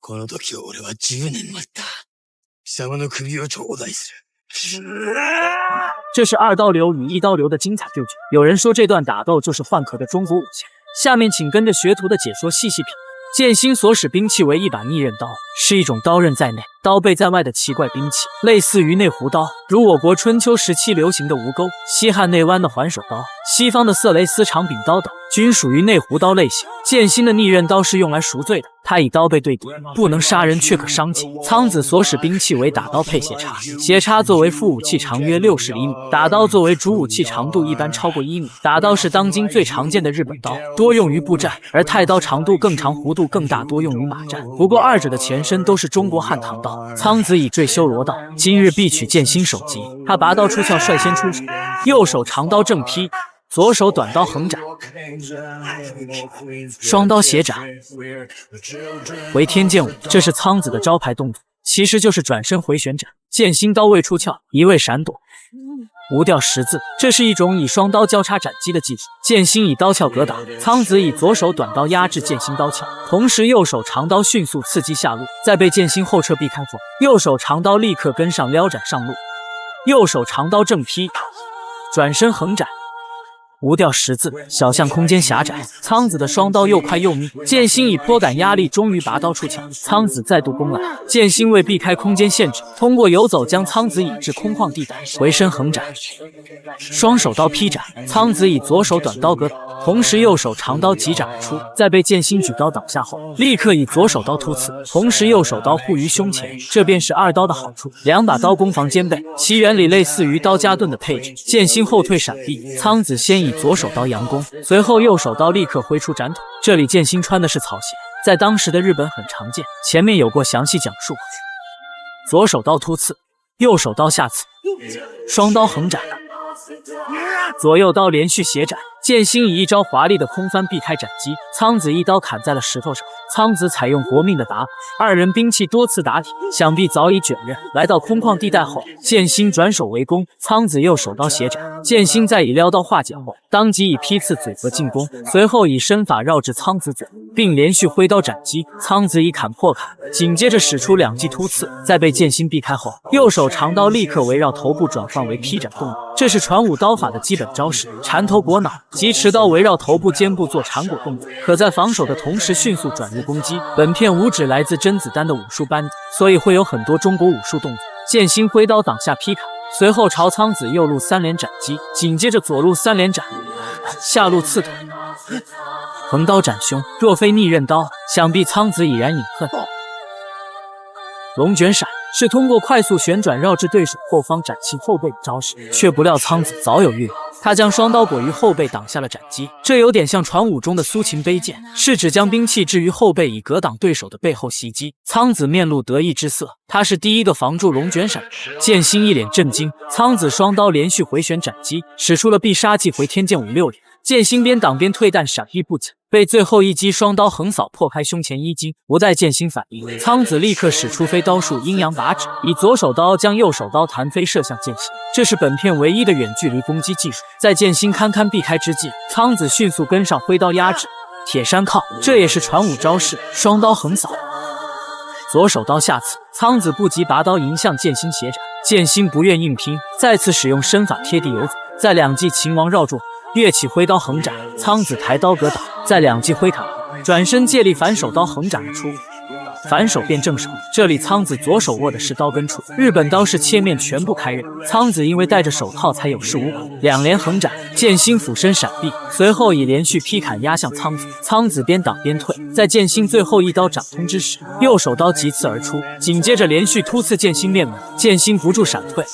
この時俺は10年待った。貴様の首を頂戴する。这是二刀流与一刀流的精彩对决。有人说这段打斗就是换壳的中国武侠，下面请跟着学徒的解说细细品。剑心所使兵器为一把逆刃刀，是一种刀刃在内、刀背在外的奇怪兵器，类似于内弧刀，如我国春秋时期流行的吴钩、西汉内弯的环手刀、西方的色雷斯长柄刀等，均属于内弧刀类型。剑心的逆刃刀是用来赎罪的，它以刀背对敌，不能杀人却可伤己。苍子所使兵器为打刀配斜插，斜插作为副武器长约60厘米，打刀作为主武器长度一般超过1米。打刀是当今最常见的日本刀，多用于步战，而太刀长度更长，弧度更大，多用于马战。不过二者的前身都是中国汉唐刀。苍子以坠修罗道，今日必取剑心首级。他拔刀出鞘，率先出手，右手长刀正劈，左手短刀横斩，双刀斜斩为天剑舞，这是苍子的招牌动作，其实就是转身回旋斩。剑心刀未出鞘，一味闪躲，无掉十字，这是一种以双刀交叉斩击的技术。剑心以刀鞘格挡，苍子以左手短刀压制剑心刀鞘，同时右手长刀迅速刺击下路，在被剑心后撤避开后，右手长刀立刻跟上撩斩上路，右手长刀正劈，转身横斩。无掉十字，小巷空间狭窄，苍子的双刀又快又密，剑心以颇感压力，终于拔刀出鞘。苍子再度攻来，剑心为避开空间限制，通过游走将苍子引至空旷地带，回身横斩，双手刀劈斩。苍子以左手短刀格挡，同时右手长刀急斩而出，在被剑心举刀挡下后，立刻以左手刀突刺，同时右手刀护于胸前，这便是二刀的好处，两把刀攻防兼备，其原理类似于刀加盾的配置。剑心后退闪避，苍子先以左手刀佯攻，随后右手刀立刻挥出斩腿。这里剑心穿的是草鞋，在当时的日本很常见，前面有过详细讲述。左手刀突刺，右手刀下刺，双刀横斩，左右刀连续斜斩。剑心以一招华丽的空翻避开斩击，苍子一刀砍在了石头上。苍子采用搏命的打法，二人兵器多次打体，想必早已卷刃。来到空旷地带后，剑心转手围攻，苍子右手刀斜斩，剑心再以撩刀化解后，当即以劈刺嘴格进攻，随后以身法绕至苍子嘴，并连续挥刀斩击。苍子以砍破砍，紧接着使出两记突刺，在被剑心避开后，右手长刀立刻围绕头部转换为劈斩动作，这是传武刀法的基本招式。缠头裹脑即持刀围绕头部肩部做缠裹动作，可在防守的同时迅速转入攻击。本片武指来自甄子丹的武术班底，所以会有很多中国武术动作。剑心挥刀挡下劈砍，随后朝苍子右路三连斩击，紧接着左路三连斩，下路刺腿，横刀斩胸。若非逆刃刀，想必苍子已然饮恨。龙卷闪是通过快速旋转绕至对手后方斩其后背的招式，却不料苍子早有预料，他将双刀裹于后背挡下了斩击，这有点像传武中的苏秦背剑，是指将兵器置于后背以格挡对手的背后袭击。苍子面露得意之色，他是第一个防住龙卷闪。剑心一脸震惊，苍子双刀连续回旋斩击，使出了必杀技回天剑舞6连。剑心边挡边退，但闪避不及，被最后一击双刀横扫破开胸前衣襟，不待剑心反应，苍子立刻使出飞刀术阴阳拔指，以左手刀将右手刀弹飞射向剑心，这是本片唯一的远距离攻击技术。在剑心堪堪避开之际，苍子迅速跟上挥刀压制铁山靠，这也是传武招式，双刀横扫，左手刀下刺，苍子不及拔刀迎向剑心斜斩，剑心不愿硬拼，再次使用身法贴地游走，在两记秦王绕住跃起挥刀横斩，苍子抬刀格挡，在两记挥砍转身借力反手刀横斩而出，反手变正手。这里苍子左手握的是刀根处，日本刀式切面全部开刃，苍子因为戴着手套才有恃无恐，两连横斩，剑心俯身闪避，随后以连续劈砍压向苍子，苍子边挡边退，在剑心最后一刀掌通之时，右手刀急刺而出，紧接着连续突刺剑心面门，剑心不住闪退，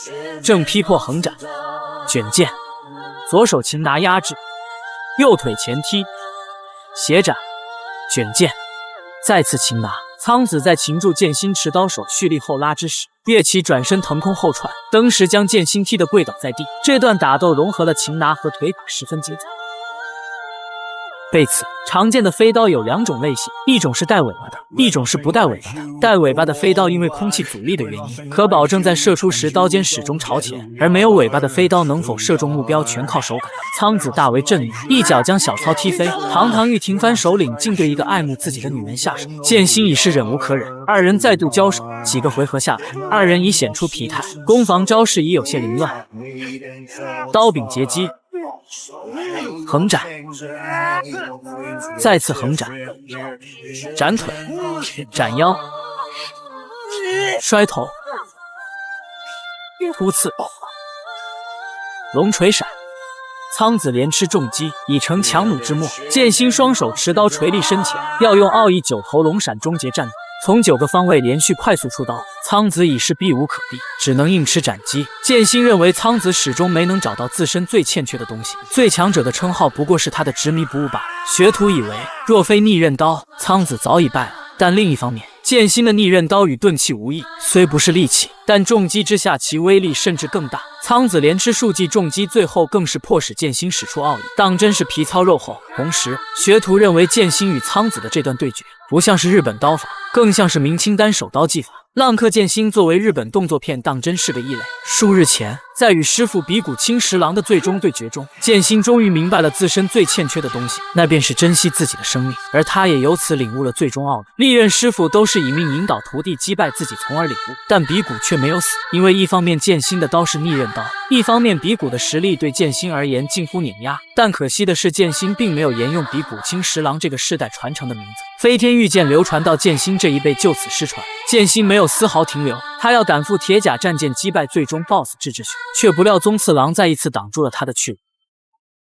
正劈破横斩卷剑，左手擒拿压制，右腿前踢斜斩卷剑，再次擒拿。苍子在擒住剑心持刀手蓄力后拉之时，跃起转身腾空后窜，登时将剑心踢得跪倒在地。这段打斗融合了擒拿和腿打，十分精彩。被刺。常见的飞刀有2种类型，一种是带尾巴的，一种是不带尾巴的。带尾巴的飞刀因为空气阻力的原因，可保证在射出时刀尖始终朝前，而没有尾巴的飞刀能否射中目标全靠手感。苍子大为震怒，一脚将小操踢飞。堂堂玉庭藩首领竟对一个爱慕自己的女人下手，剑心已是忍无可忍，二人再度交手。几个回合下来，二人已显出疲态，攻防招式已有些凌乱。刀柄截击，横斩，再次横斩，斩腿，斩腰，摔头，突刺，龙锤闪。苍子连吃重击，已成强弩之末。剑心双手持刀垂立身前，要用奥义9头龙闪终结战斗。从9个方位连续快速出刀，苍子已是避无可避，只能硬吃斩击。剑心认为苍子始终没能找到自身最欠缺的东西，最强者的称号不过是他的执迷不悟罢了。学徒以为，若非逆刃刀，苍子早已败了。但另一方面，剑心的逆刃刀与钝器无异，虽不是利器，但重击之下其威力甚至更大。苍子连吃数记重击，最后更是迫使剑心使出奥义，当真是皮糙肉厚。同时，学徒认为剑心与苍子的这段对决，不像是日本刀法，更像是明清单手刀技法。浪客剑心作为日本动作片，当真是个异类。数日前，在与师傅比古清十郎的最终对决中，剑心终于明白了自身最欠缺的东西，那便是珍惜自己的生命，而他也由此领悟了最终奥义。历任师傅都是以命引导徒弟击败自己，从而领悟，但比古却没有死，因为一方面剑心的刀是逆刃刀，一方面比古的实力对剑心而言近乎碾压。但可惜的是，剑心并没有沿用比古清十郎这个世代传承的名字，飞天御剑流传到剑心这一辈就此失传。剑心没有丝毫停留，他要赶赴铁甲战舰击败最终 BOSS 志志雄，却不料宗次郎再一次挡住了他的去路。